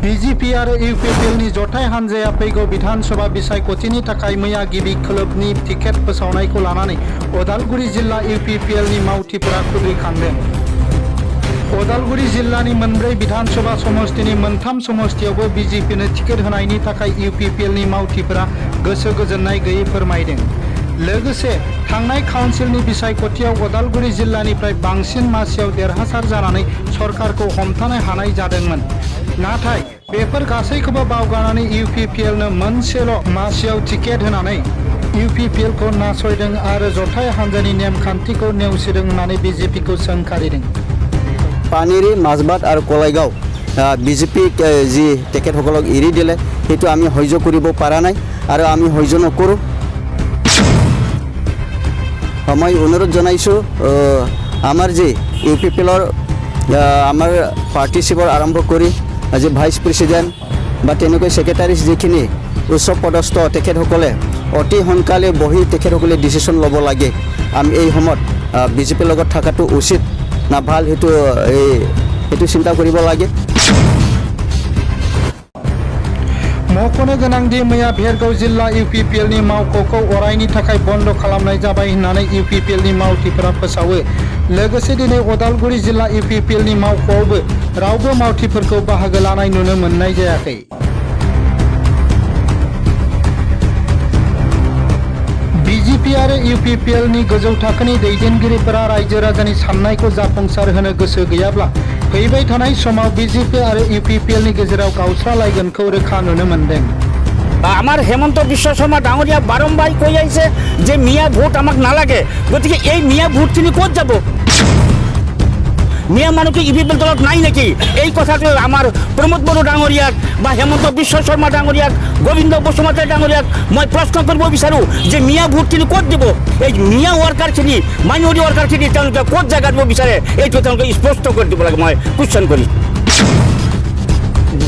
BJP और यूपीपीएलनि जथाय हानजाया फैगौ विधानसभा बिसायख'थिनि थाखाय मैया गिबि खोलोबनि टिकेट फोसावनायखौ लानानै उदालगुरि जिल्ला यूपीपीएलनि मावथिफोरा खुद्रिखांदों। उदालगुरि जिल्लानि मोनब्रै विधानसभा समष्टिनि मोनथाम समष्टियावबो बीजेपीनो टिकेट होनायनि थाखाय यूपीपीएलनि मावथिफोरा गोसो गोजोननाय गैयै फोरमायदों। लोगोसे थांनाय काउन्सिलनि बिसायख'थियाव उदालगुरि जिल्लानिफ्राय बांसिन मासियाव देरहासार जानानै सरकारखौ हमथानो हानाय जादोंमोन। नाथाय बेफोर गासैखौबो बावगारनानै यूपीपीएलनो मोनसेल' मासियाव टिकेट होनानै यूपीपीएलखौ नासयदों आरो जथाय हानजानि नेमखान्थिखौ नेवसिदों होननानै बीजेपीखौ सोंखारिदों। पानेरी মাজবাট और कलाइगाव बीजेपी जी तेखेतসকলক एरि दिले हेतु आमी सह्य करिब पारा नाई और आमी सह्य नकरो। मैं अनुरोध जनाइছো आमार जी यूपीपीएलर आमार पार्टीशिपर आरम्भ करी जी भाइस प्रेसिडेंट बा तेनेকৈ सेक्रेटारी जिखिनि उच्च पदस्थ तेखेतসকলে अति सोनकाले बहि तेखेतসকলে डिसिशन लब लागे। आमी এই সময়ত बीजेपीर লগত थाकाটো उचित ना ভাল हेतु चिंता करिब लागे। मख'नो गोनांदि मैया भेरगाव जिल्ला यूपीपीएलनि मावख'खौ अरायनि थाखाय बन्द खालामनाय जाबाय होननानै यूपीपीएलनि मावथिफोरा फोसावो। लोगोसे दिनै उदालगुरि जिल्ला यूपीपीएलनि मावख'आवबो रावबो मावथिफोरखौ बाहागो लानाय नुनो मोननाय जायाखै। बीजेपी आरो यूपीपीएलनि गोजौ थाखोनि दैदेनगिरिफोरा रायजो राजानि साननायखौ जाफुंसार होनो गोसो गैयाब्ला फैबाय थानाय समाव बीजेपी और यूपीपीएलनि गेजेराव गावस्रालायगोनखौ रोखा नुनो मोनदों। आमार हेमंत विश्व शर्मा डांगरिया बारम्बार कई आइছে যে মিয়া ভোট আমাক নালাগে, গতিকে এই মিয়া ভোটখিনি ক'ত যাব? মিয়া মানুষ ইউপিপিএল দলত নাই নাকি? এই কথাটো আমার প্রমোদ বড়ো ডাঙরিয়াক বা হেমন্ত বিশ্ব শর্মা ডাঙরিয়াক, গোবিন্দ বসুমতাৰী ডাঙৰিয়াক মই প্ৰশ্ন কৰিব বিচাৰো যে মিয়া ভোটখিনি ক'ত দিব? এই মিয়া ওয়াৰ্কাৰখিনি মাইনৰিটি ওয়াৰ্কাৰখিনি তেওঁলোকে ক'ত জায়গা দিব বিচাৰে এইটো তেওঁলোকে স্পষ্ট কৰি দিব লাগে। মই কুৱেশ্যন কৰি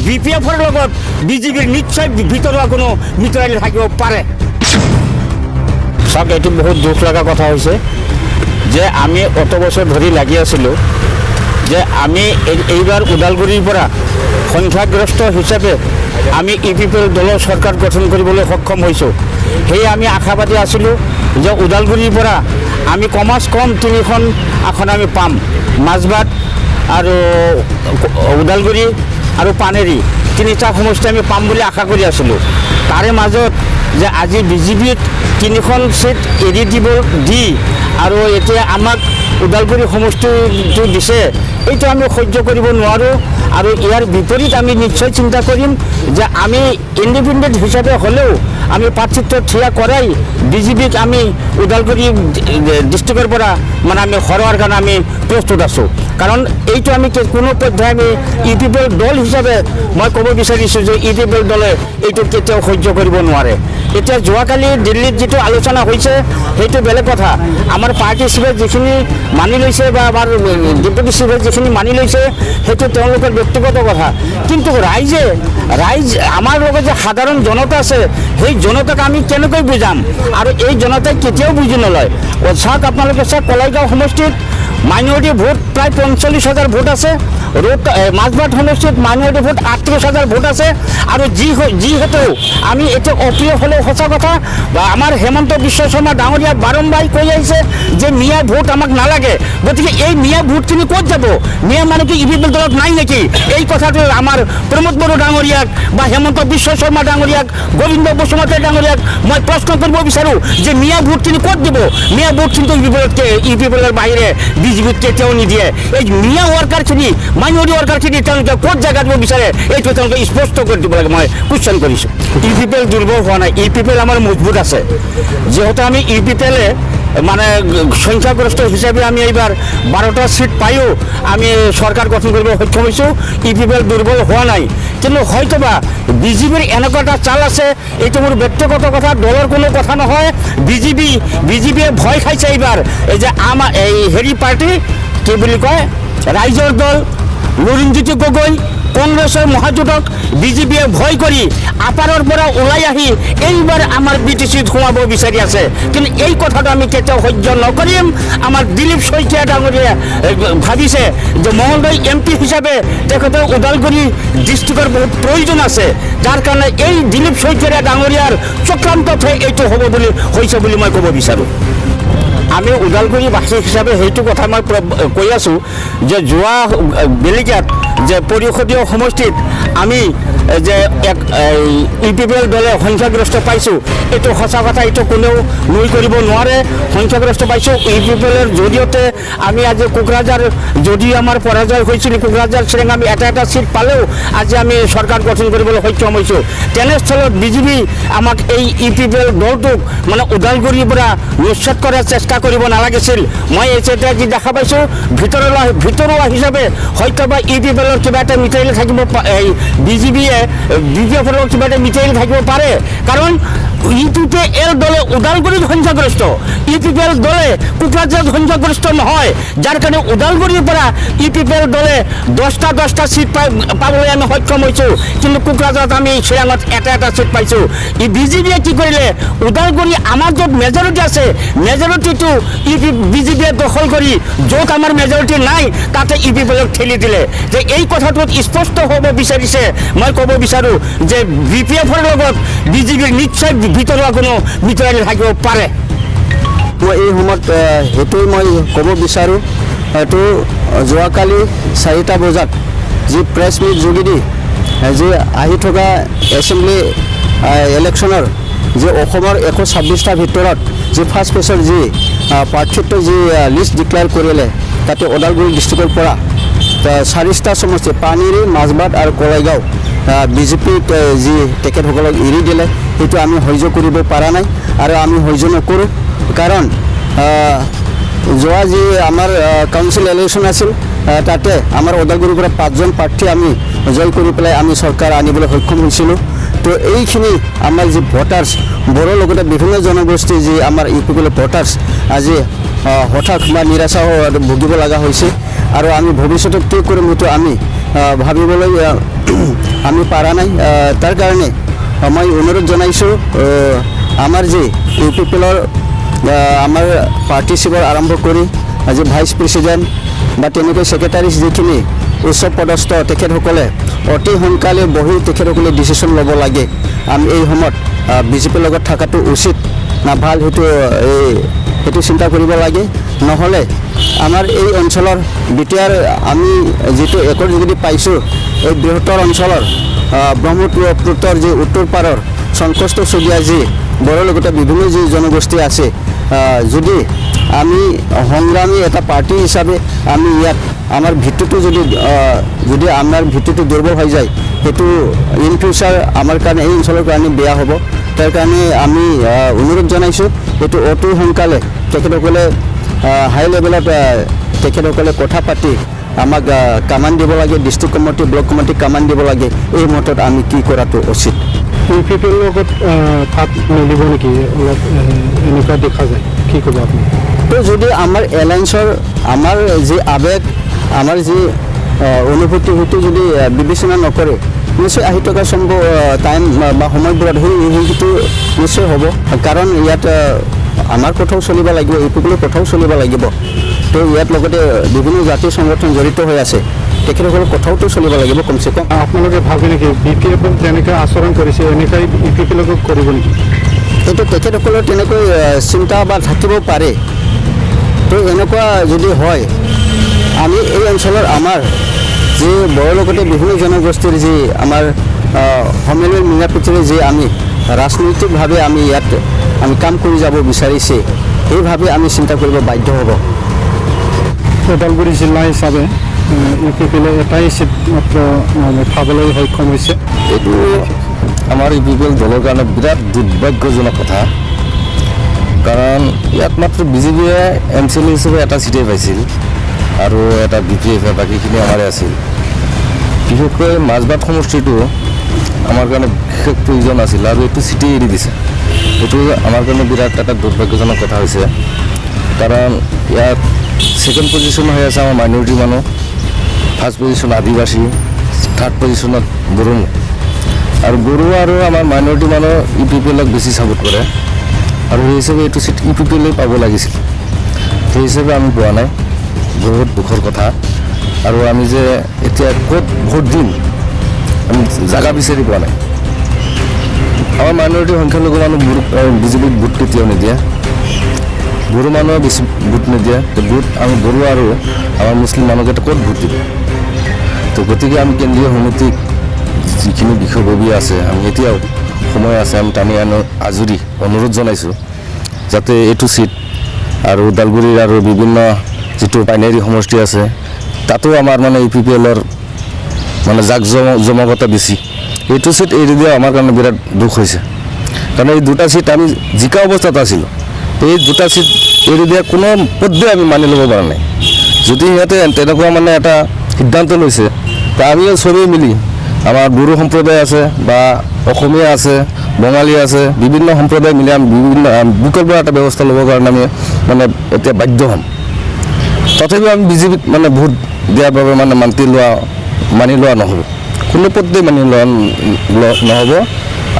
বিপিএফৰ লগত বিজেপিৰ নিশ্চয় ভিতৰুৱা কোনো মিত্ৰালি থাকিব পাৰে। চাওক, এইটো বহুত দুখ লগা কথা হৈছে যে আমি অত বছৰ ধৰি লাগি আছিলোঁ যে আমি এইবাৰ ওদালগুৰিৰ পৰা সংখ্যাগ্ৰস্ত হিচাপে আমি ইউপিপিএল দলৰ চৰকাৰ গঠন কৰিবলৈ সক্ষম হৈছোঁ। সেয়ে আমি আশাবাদী আছিলোঁ যে ওদালগুৰিৰ পৰা আমি কমাছ কম 3খন আসন আমি পাম। মাজবাট আৰু ওদালগুৰি আৰু পানেৰী 3টা সমষ্টি আমি পাম বুলি আশা কৰি আছিলোঁ। তাৰে মাজত যে আজি বিজেপিত 3খন সিট এৰি দি আৰু এতিয়া আমাক ওদালগুৰি সমষ্টিটো দিছে, এইটো আমি সহ্য কৰিব নোৱাৰোঁ। আৰু ইয়াৰ বিপৰীত আমি নিশ্চয় চিন্তা কৰিম যে আমি ইণ্ডিপেণ্ডেণ্ট হিচাপে হ'লেও আমি প্ৰাৰ্থিত্ব থিয় কৰাই বিজেপিক আমি ওদালগুৰি ডিষ্ট্ৰিক্টৰ পৰা মানে আমি হৰোৱাৰ কাৰণে আমি প্ৰস্তুত আছোঁ। কাৰণ এইটো আমি কোনো পৰ্যায়ে আমি ইউপিপিএল দল হিচাপে মই ক'ব বিচাৰিছোঁ যে ইউপিপিএল দলে এইটো কেতিয়াও সহ্য কৰিব নোৱাৰে। এতিয়া যোৱাকালি দিল্লীত যিটো আলোচনা হৈছে সেইটো বেলেগ কথা। আমাৰ পাৰ্টি চিফে যিখিনি মানি লৈছে বা আমাৰ ডেপুটি চিফে যিখিনি মানি লৈছে সেইটো তেওঁলোকৰ ব্যক্তিগত কথা, কিন্তু ৰাইজ আমাৰ লগত যে সাধাৰণ জনতা আছে সেই জনতাক আমি কেনেকৈ বুজাম? আৰু এই জনতাই কেতিয়াও বুজি নলয়। চাওক, আপোনালোকে চাওক, কলাইগাঁও সমষ্টিত মাইনৰিটি ভোট প্ৰায় 45,000 ভোট আছে। মাজবাট সমষ্টিত মাইনৰিটি ভোট 38,000 ভোট আছে। আৰু যিহেতু আমি এতিয়া অপ্ৰিয় হ'লেও সঁচা কথা, আমাৰ হেমন্ত বিশ্ব শৰ্মা ডাঙৰীয়া বাৰম্বাৰ কৈ আহিছে যে মিয়া ভোট আমাক নালাগে, গতিকে এই মিয়া ভোটখিনি ক'ত যাব? মিয়া মানুহ ইউপিপিএল দলত নাই নেকি? এই কথাটো আমাৰ প্ৰমোদ বড়ো ডাঙৰীয়াক বা হেমন্ত বিশ্ব শৰ্মা ডাঙৰীয়াক, গোবিন্দ বসুমতাৰী ডাঙৰীয়াক মই প্ৰশ্ন কৰিব বিচাৰোঁ যে মিয়া ভোটখিনি ক'ত দিব? মিয়া ভোট কিন্তু ইউপিপিএলৰ বাহিৰে বিজেপিত কেতিয়াও নিদিয়ে। এই মিয়া ওয়াৰ্কাৰখিনি মাইনৰিটি ওয়াৰ্কাৰখিনি তেওঁলোকে ক'ত জায়গা দিব বিচাৰে এইটো তেওঁলোকে স্পষ্ট কৰি দিব লাগে। মই কুৱেশ্যন কৰিছোঁ। ইউপিপিএল দুৰ্বল হোৱা নাই, ইউপিপিএল আমাৰ মজবুত আছে। যিহেতু আমি ইউপিপিএলে মানে সংখ্যাগ্ৰস্ত হিচাপে আমি এইবাৰ 12টা সিট পাইও আমি চৰকাৰ গঠন কৰিব সক্ষম হৈছোঁ। ইউপিপিএল দুৰ্বল হোৱা নাই, কিন্তু হয়তোবা বিজেপিৰ এনেকুৱা এটা চাল আছে, এইটো মোৰ ব্যক্তিগত কথা, দলৰ কোনো কথা নহয়। বিজেপিয়ে ভয় খাইছে এইবাৰ এই যে আমাৰ এই হেৰি পাৰ্টি কি বুলি কয় ৰাইজৰ দল, লুৰিণজ্যোতি গগৈ, কংগ্ৰেছৰ মহাজোঁটক বিজেপিয়ে ভয় কৰি আপাৰৰ পৰা ওলাই আহি এইবাৰ আমাৰ BTCত সোমাব বিচাৰি আছে। কিন্তু এই কথাটো আমি কেতিয়াও সহ্য নকৰিম। আমাৰ দিলীপ শইকীয়া ডাঙৰীয়া ভাবিছে যে মঙলদৈ MP হিচাপে তেখেতৰ ওদালগুৰি ডিষ্ট্ৰিক্টৰ বহুত প্ৰয়োজন আছে, যাৰ কাৰণে এই দিলীপ শইকীয়া ডাঙৰীয়াৰ চক্ৰান্ততহে এইটো হ'ব বুলি হৈছে বুলি মই ক'ব বিচাৰোঁ। আমি ওদালগুৰিবাসী হিচাপে সেইটো কথা মই কৈ আছোঁ যে যোৱা বেলিকাত যে পৰিষদীয় সমষ্টিত আমি যে এক UPPL দলে সংখ্যাগৰিষ্ঠ পাইছোঁ, এইটো সঁচা কথা, এইটো কোনেও নুই কৰিব নোৱাৰে। সংখ্যাগৰিষ্ঠ পাইছোঁ UPPLৰ জৰিয়তে। আমি আজি কোকৰাঝাৰ যদিও আমাৰ পৰাজয় হৈছিল, কোকৰাঝাৰ চিৰেং আমি এটা চিট পালেও আজি আমি চৰকাৰ গঠন কৰিবলৈ সক্ষম হৈছোঁ। তেনেস্থলত বিজেপি আমাক এই UPPL দলটোক মানে ওদালগুৰিৰ পৰা নিশ্চিত কৰাৰ চেষ্টা কৰিব নালাগিছিল। মই এতিয়া যি দেখা পাইছোঁ ভিতৰুৱা হিচাপে হয়তো বা UPPLৰ কিবা এটা মিঠাইল থাকিব, বিজেপিয়ে BPFৰ কিবা এটা মিঠাইল থাকিব পাৰে। কাৰণ UPPL দলে ওদালগুৰিত সংখ্যাগৰিষ্ঠ, UPPL দলে কোকৰাঝাৰত সংখ্যাগৰিষ্ঠ নহয়, যাৰ কাৰণে ওদালগুৰিৰ পৰা UPPL দলে 10টা চিট পাবলৈ আমি সক্ষম হৈছোঁ। কিন্তু কোকৰাঝাৰত আমি চিৰাঙত এটা চিট পাইছোঁ। বিজেপিয়ে কি কৰিলে, ওদালগুৰি আমাৰ য'ত মেজৰিটি আছে, মেজৰিটিটো বিজেপিয়ে দখল কৰি য'ত আমাৰ মেজৰিটি নাই তাতে UPPLক ঠেলি দিলে। যে এই কথাটোত স্পষ্ট হ'ব বিচাৰিছে। মই ক'ব বিচাৰোঁ যে BPFৰ লগত বিজেপিৰ নিশ্চয় ভিতৰুৱা কোনো মিত্ৰালি থাকিব পাৰে। মই এই সময়ত সেইটোৱে মই ক'ব বিচাৰোঁ, হয়তো যোৱাকালি 4টা বজাত যি প্ৰেছ মিট যোগেদি যি আহি থকা এছেম্বলি ইলেকশ্যনৰ যি অসমৰ 126টা ভিতৰত যি ফাৰ্ষ্ট ফেজৰ যি প্ৰাৰ্থিত্ব যি লিষ্ট ডিক্লেয়াৰ কৰিলে, তাতে ওদালগুৰি ডিষ্ট্ৰিক্টৰ পৰা 4টা সমষ্টি পানীৰী, মাজবাট আৰু কলাইগাঁও বিজেপিক যি তেখেতসকলক এৰি দিলে, সেইটো আমি সহ্য কৰিব পৰা নাই আৰু আমি সহ্য নকৰোঁ। কাৰণ যোৱা যি আমাৰ কাউন্সিল ইলেকশ্যন আছিল, তাতে আমাৰ ওদালগুৰিৰ পৰা 5জন প্ৰাৰ্থী আমি জয় কৰি পেলাই আমি চৰকাৰ আনিবলৈ সক্ষম হৈছিলোঁ। তো এইখিনি আমাৰ যি ভোটাৰ্ছ, বড়োৰ লগতে বিভিন্ন জনগোষ্ঠীৰ যি আমাৰ UPPL ভোটাৰ্ছ আজি হঠাৎ বা নিৰাশা ভুগিব লগা হৈছে। আৰু আমি ভৱিষ্যতত কি কৰিম সেইটো আমি ভাবিবলৈ আমি পৰা নাই। তাৰ কাৰণে মই অনুৰোধ জনাইছোঁ, আমাৰ যি UPPLৰ আমাৰ পাৰ্টি চিবৰ আৰম্ভ কৰি আজি ভাইচ প্ৰেছিডেণ্ট বা তেনেকৈ ছেক্ৰেটাৰী যিখিনি উচ্চ পদস্থ তেখেতসকলে অতি সোনকালে বহি তেখেতসকলে ডিচিশ্যন ল'ব লাগে। আমি এই সময়ত বিজেপিৰ লগত থকাটো উচিত না ভাল, সেইটো চিন্তা কৰিব লাগে। নহ'লে আমাৰ এই অঞ্চলৰ বিটিআৰ আমি যিটো একৰ যোগেদি পাইছোঁ, এই বৃহত্তৰ অঞ্চলৰ ব্ৰহ্মপুত্ৰৰ যি উত্তৰ পাৰৰ সংকষ্ট চুবুৰীয়া যি বড়োৰ লগতে বিভিন্ন যি জনগোষ্ঠী আছে, যদি আমি সংগ্ৰামী এটা পাৰ্টি হিচাপে আমি ইয়াত আমাৰ ভিত্তিটো যদি আমাৰ ভিত্তিটো দুৰ্বল হৈ যায়, সেইটো ইন ফিউচাৰ আমাৰ কাৰণে এই অঞ্চলৰ কাৰণে বেয়া হ'ব। তাৰ কাৰণে আমি অনুৰোধ জনাইছোঁ, এইটো অতি সোনকালে তেখেতসকলে হাই লেভেলত তেখেতসকলে কথা পাতি আমাক কামান দিব লাগে, ডিষ্ট্ৰিক্ট কমিটি, ব্লক কমিটি কামান দিব লাগে। এই মতত আমি কি কৰাটো উচিত। UPPLৰ লগত ভাত মিলিব নেকি? অলপ এনেকুৱা দেখা যায়, কি ক'ব আপুনি? তো যদি আমাৰ এলায়েন্সৰ আমাৰ যি আৱেগ, আমাৰ যি অনুভূতি, সেইটো যদি বিবেচনা নকৰে, নিশ্চয় আহি থকা সম্ভৱ টাইম বা সময়বোৰত সেইটো নিশ্চয় হ'ব। কাৰণ ইয়াত আমাৰ কথাও চলিব লাগিব, UPPLৰ কথাও চলিব লাগিব। তো ইয়াত লগতে বিভিন্ন জাতীয় সংগঠন জড়িত হৈ আছে, তেখেতসকলৰ কথাওতো চলিব লাগিব কমচে কম। আপোনালোকে ভাবে নেকি BPF যেনেকৈ আচৰণ কৰিছে এনেকৈ UPPLকো কৰিব নেকি? এইটো তেখেতসকলৰ তেনেকৈ চিন্তা বা থাকিব পাৰে। তো এনেকুৱা যদি হয়, আমি এই অঞ্চলৰ আমাৰ যি বড়োৰ লগতে বিভিন্ন জনগোষ্ঠীৰ যি আমাৰ সমিলমিল মিলাপ্ৰীতিৰে যি আমি ৰাজনৈতিকভাৱে আমি ইয়াত আমি কাম কৰি যাব বিচাৰিছে, সেইভাৱে আমি চিন্তা কৰিব বাধ্য হ'ব। ওদালগুৰি জিলা হিচাপে UPPL এটাই চিট মাত্ৰ পাবলৈ সক্ষম হৈছে। এইটো আমাৰ UPPL দলৰ কাৰণে বিৰাট দুৰ্ভাগ্যজনক কথা। কাৰণ ইয়াত মাত্ৰ বিজেপিয়ে MCLA হিচাপে এটা চিটেই পাইছিল আৰু এটা BPF, বাকীখিনি আমাৰে আছিল। বিশেষকৈ মাজবাট সমষ্টিটো আমাৰ কাৰণে বিশেষ প্ৰয়োজন আছিল আৰু এইটো চিটেই এৰি দিছে। এইটো আমাৰ কাৰণে বিৰাট এটা দুৰ্ভাগ্যজনক কথা হৈছে। কাৰণ ইয়াত ছেকেণ্ড পজিশ্যন হৈ আছে আমাৰ মাইনৰিটি মানুহ, ফাৰ্ষ্ট পজিশ্যন আদিবাসী, থাৰ্ড পজিশ্যনত বড়ো আৰু বড়ো আৰু আমাৰ মাইনৰিটি মানুহ UPPLক বেছি ছাপোৰ্ট কৰে আৰু সেই হিচাপে এইটো চিট UPPLে পাব লাগিছিল সেই হিচাপে আমি পোৱা নাই বহুত দুখৰ কথা আৰু আমি যে এতিয়া ক'ত ভোট দিম আমি জাগা বিচাৰি পোৱা নাই আমাৰ মাইনৰিটি সংখ্যালঘু মানুহ বিজেপিক ভোট কেতিয়াও নিদিয়ে বড়ো মানুহে বেছি ভোট নিদিয়ে ভোট আমি বড়ো আৰু আমাৰ মুছলিম মানুহকেইটা ক'ত ভোট দিব তো গতিকে আমি কেন্দ্ৰীয় সমিতিক যিখিনি বিষয়ববী আছে আমি এতিয়াও সময় আছে আমি টানি আনো আজৰি অনুৰোধ জনাইছোঁ যাতে এইটো চিট আৰু ওদালগুৰিৰ আৰু বিভিন্ন যিটো বাইনেৰী সমষ্টি আছে তাতো আমাৰ মানে UPPLৰ মানে জমকতা বেছি এইটো চিট এৰি দিয়া আমাৰ কাৰণে বিৰাট দুখ হৈছে কাৰণ এই দুটা চিট আমি জিকা অৱস্থাত আছিলোঁ এই দুটা চিট এৰি দিয়া কোনো পদ্ধতি আমি মানি ল'ব পৰা নাই যদি সিহঁতে তেনেকুৱা মানে এটা সিদ্ধান্ত লৈছে তা আমিও চবেই মিলি আমাৰ বড়ো সম্প্ৰদায় আছে বা অসমীয়া আছে বঙালী আছে বিভিন্ন সম্প্ৰদায় মিলি আমি বিভিন্ন বিকল্প এটা ব্যৱস্থা ল'বৰ কাৰণে আমি মানে এতিয়া বাধ্য হ'ম তথাপিও আমি বিজেপিক মানে ভোট দিয়াৰ বাবে মানে মানি লোৱা নহ'ব কোনো পদ্ধতি মানি লোৱা নহ'ব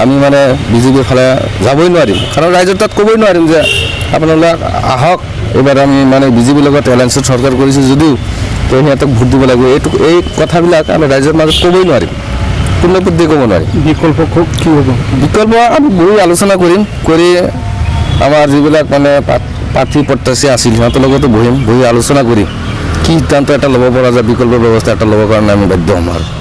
আমি মানে বিজেপিৰ ফালে যাবই নোৱাৰিম কাৰণ ৰাইজৰ তাত ক'বই নোৱাৰিম যে আপোনালোক আহক এইবাৰ আমি মানে বিজেপিৰ লগত এলায়েন্সত চৰকাৰ কৰিছোঁ যদিও তো সিহঁতক ভোট দিব লাগিব এই কথাবিলাক আমি ৰাইজৰ মাজত ক'বই নোৱাৰিম কোনো পদ্ধতি ক'ব নোৱাৰিম বিকল্প কি হ'ব বিকল্প আমি বহি আলোচনা কৰিম কৰি আমাৰ যিবিলাক মানে প্ৰাৰ্থী প্ৰত্যাশী আছিল সিহঁতৰ লগতো বহি আলোচনা কৰিম কি সিদ্ধান্ত এটা ল'ব পৰা যায় বিকল্প ব্যৱস্থা এটা ল'বৰ কাৰণে আমি বাধ্য হ'ম আৰু